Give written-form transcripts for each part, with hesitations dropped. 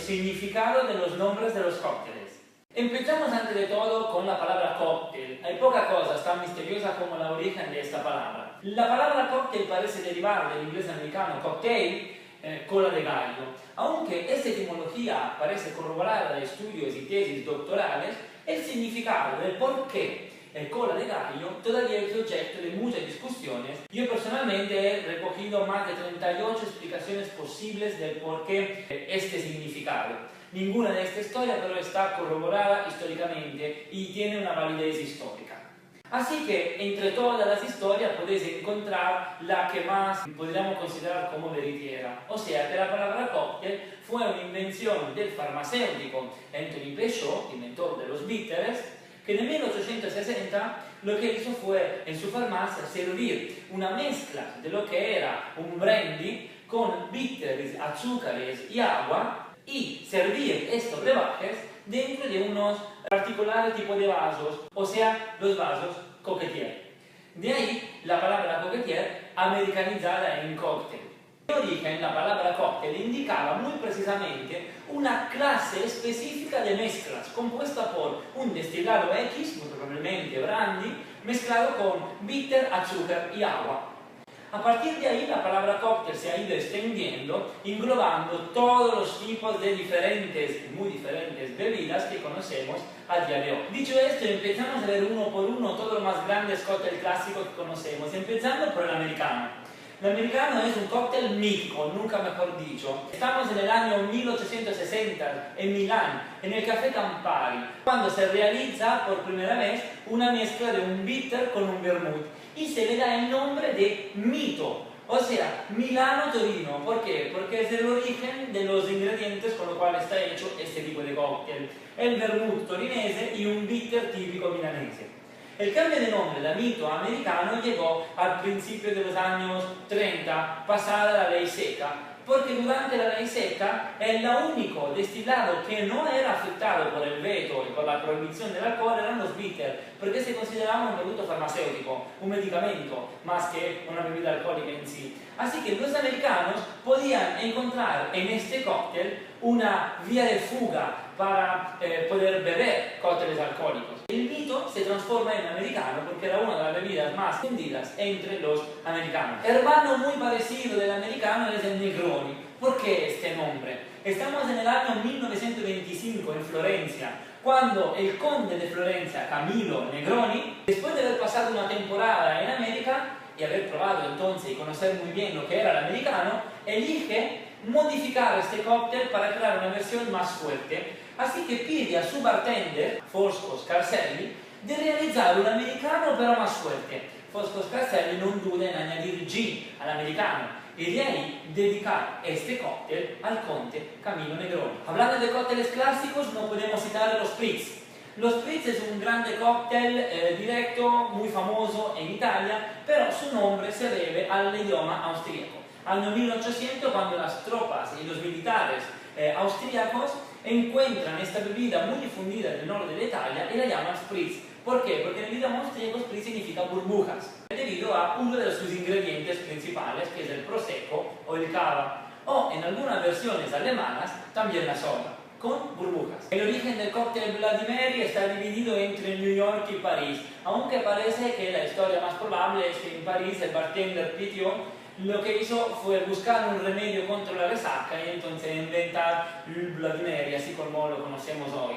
significado de los nombres de los cócteles. Empezamos antes de todo con la palabra cóctel. Hay poca cosa tan misteriosa como el origen de esta palabra. La palabra cóctel parece derivar del inglés americano cocktail, cola de gallo. Aunque esta etimología parece corroborada de estudios y tesis doctorales, el significado del por qué el cola de gallo todavía es objeto de muchas discusiones. Yo personalmente he recogido más de 38 explicaciones posibles del por qué este significado. Ninguna de esta historia pero está corroborada históricamente y tiene una validez histórica. Así que entre todas las historias podéis encontrar la que más podríamos considerar como veritiera, o sea que la palabra cóctel fue una invención del farmacéutico Anthony Peugeot, inventor de los bitters, que en 1860 lo que hizo fue en su farmacia servir una mezcla de lo que era un brandy con bitters, azúcares y agua y servir estos brebajes dentro de unos particulares tipos de vasos, o sea, los vasos coquetier. De ahí la palabra coquetier americanizada en cóctel. De origen, la palabra cóctel indicaba muy precisamente una clase específica de mezclas compuesta por un destilado X, muy probablemente brandy, mezclado con bitter, azúcar y agua. A partir de ahí la palabra cóctel se ha ido extendiendo, englobando todos los tipos de muy diferentes bebidas que conocemos a día de hoy. Dicho esto, empezamos a ver uno por uno todos los más grandes cócteles clásicos que conocemos, empezando por el americano. El americano es un cóctel mítico, nunca mejor dicho. Estamos en el año 1860 en Milán, en el Café Campari, cuando se realiza por primera vez una mezcla de un bitter con un vermouth y se le da el nombre de Mito, o sea, Milano-Torino. ¿Por qué? Porque es el origen de los ingredientes con los cuales está hecho este tipo de cóctel, el vermouth torinese y un bitter típico milanese. El cambio de nombre da Mito a americano llegó al principio de los años 30, pasada la ley seca, porque durante la ley seca el único destilado que no era afectado por el veto y por la prohibición del alcohol eran los bitter, porque se consideraba un producto farmacéutico, un medicamento, más que una bebida alcohólica en sí. Así que los americanos podían encontrar en este cóctel una vía de fuga para poder beber cócteles alcohólicos. El Mito se transforma en americano porque era una de las bebidas más vendidas entre los americanos. Hermano muy parecido del americano es el Negroni. ¿Por qué este nombre? Estamos en el año 1925 en Florencia, cuando el conde de Florencia, Camillo Negroni, después de haber pasado una temporada en América y haber probado entonces y conocer muy bien lo que era el americano, elige modificar este cóctel para crear una versión más fuerte. Así que pide a su bartender, Fosco Scarselli, de realizar un americano pero más fuerte. Fosco Scarselli non duda en añadir gin al americano y de ahí dedicar este cóctel al conde Camillo Negroni. Hablando de cócteles clásicos, no podemos citar los Spritz. Los Spritz es un grande cóctel directo, muy famoso en Italia, pero su nombre se debe al idioma austríaco. Año 1800, cuando las tropas y los militares austríacos encuentran esta bebida muy difundida en el norte de Italia y la llaman Spritz. ¿Por qué? Porque en el idioma austríaco Spritz significa burbujas, debido a uno de sus ingredientes principales, que es el prosecco o el cava, o en algunas versiones alemanas también la soda, con burbujas. El origen del cóctel Bloody Mary está dividido entre New York y París, aunque parece que la historia más probable es que en París el bartender Pitiot lo que hizo fue buscar un remedio contra la resaca y entonces inventar el Bloody Mary, así como lo conocemos hoy.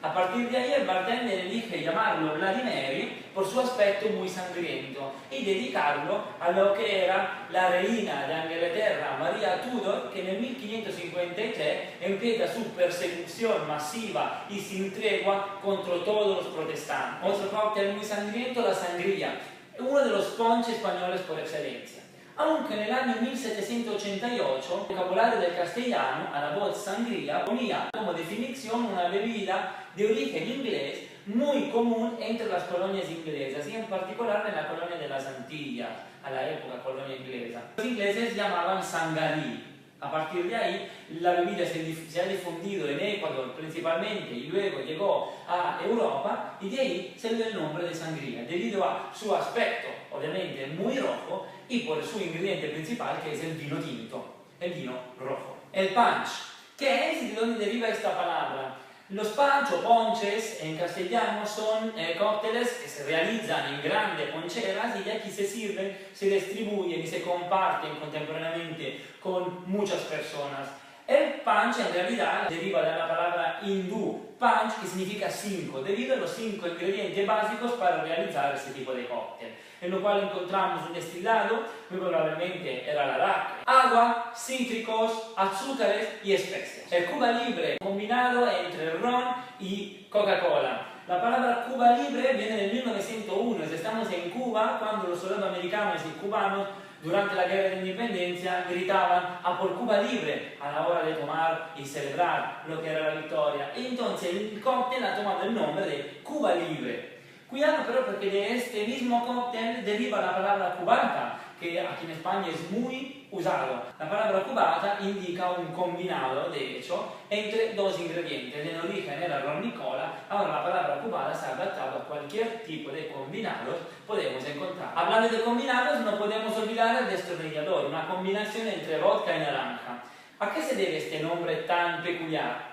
A partir de ahí el bartender elige llamarlo Bloody Mary por su aspecto muy sangriento y dedicarlo a lo que era la reina de Inglaterra, María Tudor, que en el 1553 empieza su persecución masiva y sin tregua contra todos los protestantes. Otro cóctel muy sangriento, la sangría, uno de los punch españoles por excelencia. Aunque en el año 1788 el vocabulario del castellano a la voz sangría ponía como definición una bebida de origen inglés muy común entre las colonias inglesas y en particular en la colonia de las Antillas, a la época colonia inglesa. Los ingleses llamaban sangarí. A partir de ahí la bebida se ha difundido en Ecuador principalmente y luego llegó a Europa y de ahí se le dio el nombre de sangría debido a su aspecto obviamente muy rojo y por su ingrediente principal que es el vino tinto, el vino rojo. El punch ¿Qué es y de dónde deriva esta palabra? Los punch o ponches en castellano son cócteles que se realizan en grandes poncheras y ya que se sirven, se distribuyen y se comparten contemporáneamente con muchas personas. El punch en realidad deriva de la palabra hindú, punch, que significa 5, debido a los 5 ingredientes básicos para realizar este tipo de cóctel, en lo cual encontramos un destilado, muy probablemente era la raca, agua, cítricos, azúcares y especias. El Cuba Libre, combinado entre ron y Coca-Cola. La palabra Cuba Libre viene del 1901, estamos en Cuba cuando los soldados americanos y cubanos durante la guerra de independencia gritaban a por Cuba Libre a la hora de tomar y celebrar lo que era la victoria. Y entonces el cóctel ha tomado el nombre de Cuba Libre. Cuidado pero porque de este mismo cóctel deriva la palabra cubata, que aquí en España es muy usado. La palabra cubata indica un combinado, de hecho, entre dos ingredientes. En origen era ron y cola, ahora la palabra cubata se ha adaptado a cualquier tipo de combinados podemos encontrar. Hablando de combinados, no podemos olvidar el destornillador, una combinación entre vodka y naranja. ¿A qué se debe este nombre tan peculiar?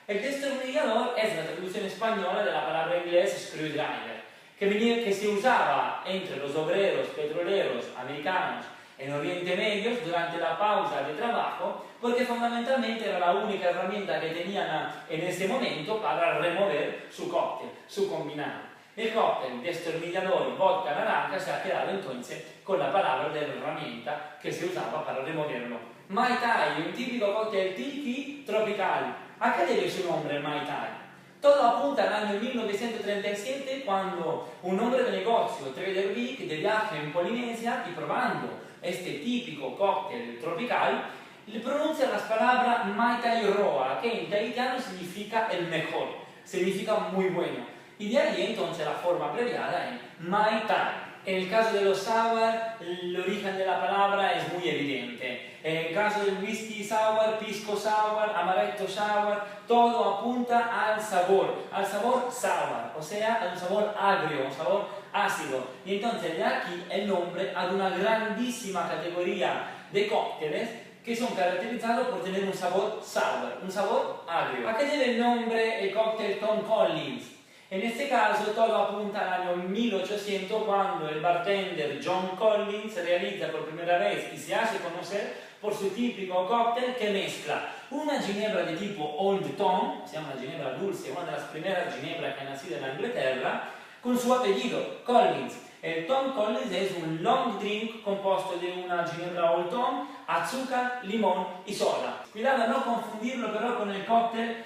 El destornillador es la traducción española de la palabra inglesa screwdriver, que se usaba entre los obreros petroleros americanos en Oriente Medio durante la pausa de trabajo, porque fundamentalmente era la única herramienta que tenían en ese momento para remover su cóctel, su combinado. El cóctel destornillador vodka naranja se ha quedado entonces con la palabra de la herramienta que se usaba para removerlo. Mai Tai, un típico cóctel tiki tropical. ¿A qué debe su nombre el Mai Tai? Todo apunta al año 1937 cuando un hombre de negocio, Trader Vic, de viaje en Polinesia y probando este típico cóctel tropical, le pronuncia las palabras Mai Tai Roa, que en tahitiano significa el mejor, significa muy bueno. Y de ahí entonces la forma abreviada es Mai Tai. En el caso de los sour, el origen de la palabra es muy evidente. En el caso del whisky sour, pisco sour, amaretto sour, todo apunta al sabor sour, o sea, a un sabor agrio, un sabor ácido. Y entonces de aquí el nombre a una grandísima categoría de cócteles que son caracterizados por tener un sabor sour, un sabor agrio. ¿A qué debe el nombre el cóctel Tom Collins? En este caso todo apunta al año 1800 cuando el bartender John Collins realiza por primera vez y se hace conocer por su típico cóctel que mezcla una ginebra de tipo Old Tom, se llama ginebra dulce, una de las primeras ginebras que ha nacido en Inglaterra, con su apellido, Collins. El Tom Collins es un long drink compuesto de una ginebra Old Tom, azúcar, limón y soda. Cuidado a no confundirlo pero con el cóctel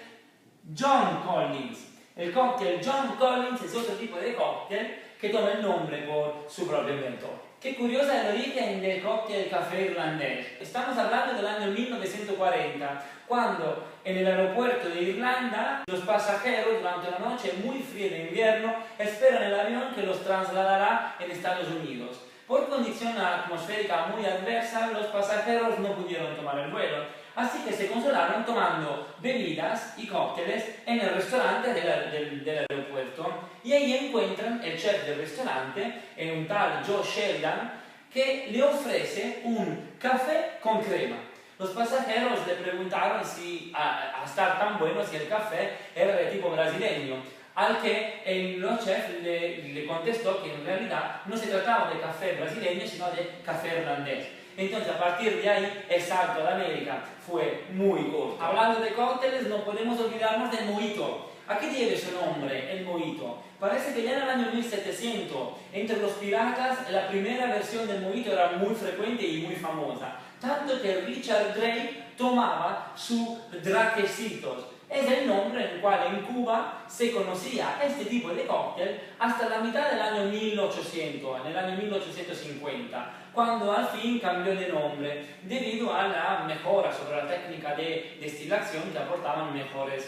John Collins. El cóctel John Collins es otro tipo de cóctel que toma el nombre por su propio inventor. Qué curiosa es el origen del cóctel café irlandés. Estamos hablando del año 1940, cuando en el aeropuerto de Irlanda los pasajeros durante una noche muy fría de invierno esperan el avión que los trasladará en Estados Unidos. Por condición atmosférica muy adversa, los pasajeros no pudieron tomar el vuelo. Así que se consolaron tomando bebidas y cócteles en el restaurante del aeropuerto y ahí encuentran el chef del restaurante, un tal Joe Sheridan, que le ofrece un café con crema. Los pasajeros le preguntaron si a estar tan bueno si el café era de tipo brasileño, al que el chef le contestó que en realidad no se trataba de café brasileño sino de café irlandés. Entonces, a partir de ahí, el salto a la América fue muy corto. Hablando de cócteles, no podemos olvidarnos del mojito. ¿A qué debe su nombre, el mojito? Parece que ya en el año 1700, entre los piratas, la primera versión del mojito era muy frecuente y muy famosa. Tanto que Richard Drake tomaba su draquecitos. Es el nombre en el cual en Cuba se conocía este tipo de cóctel hasta la mitad del año 1800, en el año 1850, cuando al fin cambió de nombre debido a la mejora sobre la técnica de destilación que aportaban mejores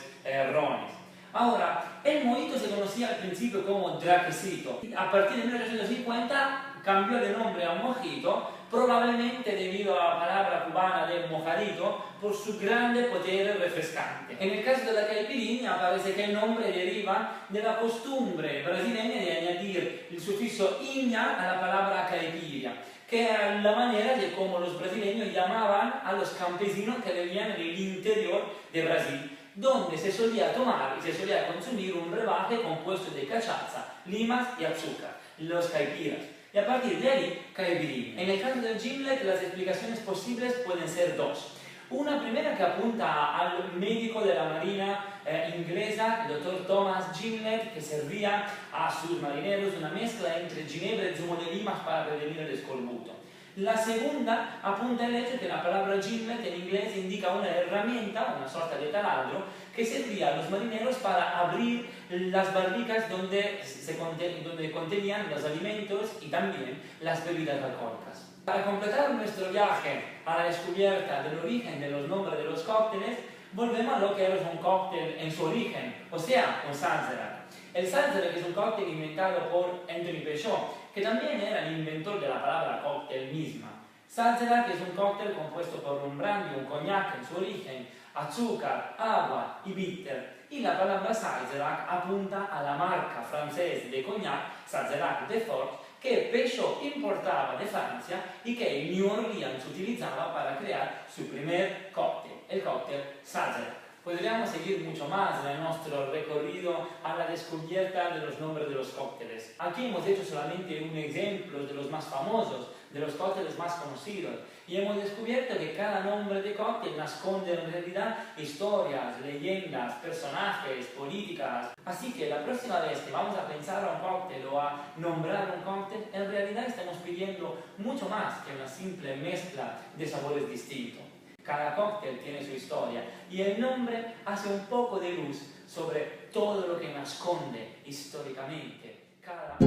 rones. Ahora, el mojito se conocía al principio como draquecito. A partir de 1850 cambió de nombre a mojito, probablemente debido a la palabra cubana de mojadito, por su grande poder refrescante. En el caso de la caipirinha parece que el nombre deriva de la costumbre brasileña de añadir el sufijo iña a la palabra caipiria, que era la manera de cómo los brasileños llamaban a los campesinos que vivían en el interior de Brasil, donde se solía tomar y se solía consumir un brebaje compuesto de cachaza, limas y azúcar, los caipiras. Y a partir de ahí, caipirinha. En el caso del gimlet, las explicaciones posibles pueden ser dos. Una primera que apunta al médico de la marina inglesa, el doctor Thomas Gimlet, que servía a sus marineros una mezcla entre ginebra y zumo de limas para prevenir el escorbuto. La segunda apunta al hecho que la palabra gimlet en inglés indica una herramienta, una sorta de taladro, que servía a los marineros para abrir las barbicas donde contenían los alimentos y también las bebidas alcohólicas. Para completar nuestro viaje a la descubierta del origen de los nombres de los cócteles, volvemos a lo que es un cóctel en su origen, o sea, un Sazerac. El Sazerac es un cóctel inventado por Anthony Peychaud, que también era el inventor de la palabra cóctel misma. Sazerac es un cóctel compuesto por un brandy, un cognac en su origen, azúcar, agua y bitter. Y la palabra Sazerac apunta a la marca francesa de cognac, Sazerac de Fort, que Peychaud importaba de Francia y que en New Orleans utilizaba para crear su primer cóctel, el cóctel Sazerac. Podríamos seguir mucho más en nuestro recorrido a la descubierta de los nombres de los cócteles. Aquí hemos hecho solamente un ejemplo de los más famosos, de los cócteles más conocidos, y hemos descubierto que cada nombre de cóctel esconde en realidad historias, leyendas, personajes, políticas. Así que la próxima vez que vamos a pensar a un cóctel o a nombrar un cóctel, en realidad estamos pidiendo mucho más que una simple mezcla de sabores distintos. Cada cóctel tiene su historia y el nombre hace un poco de luz sobre todo lo que esconde históricamente cada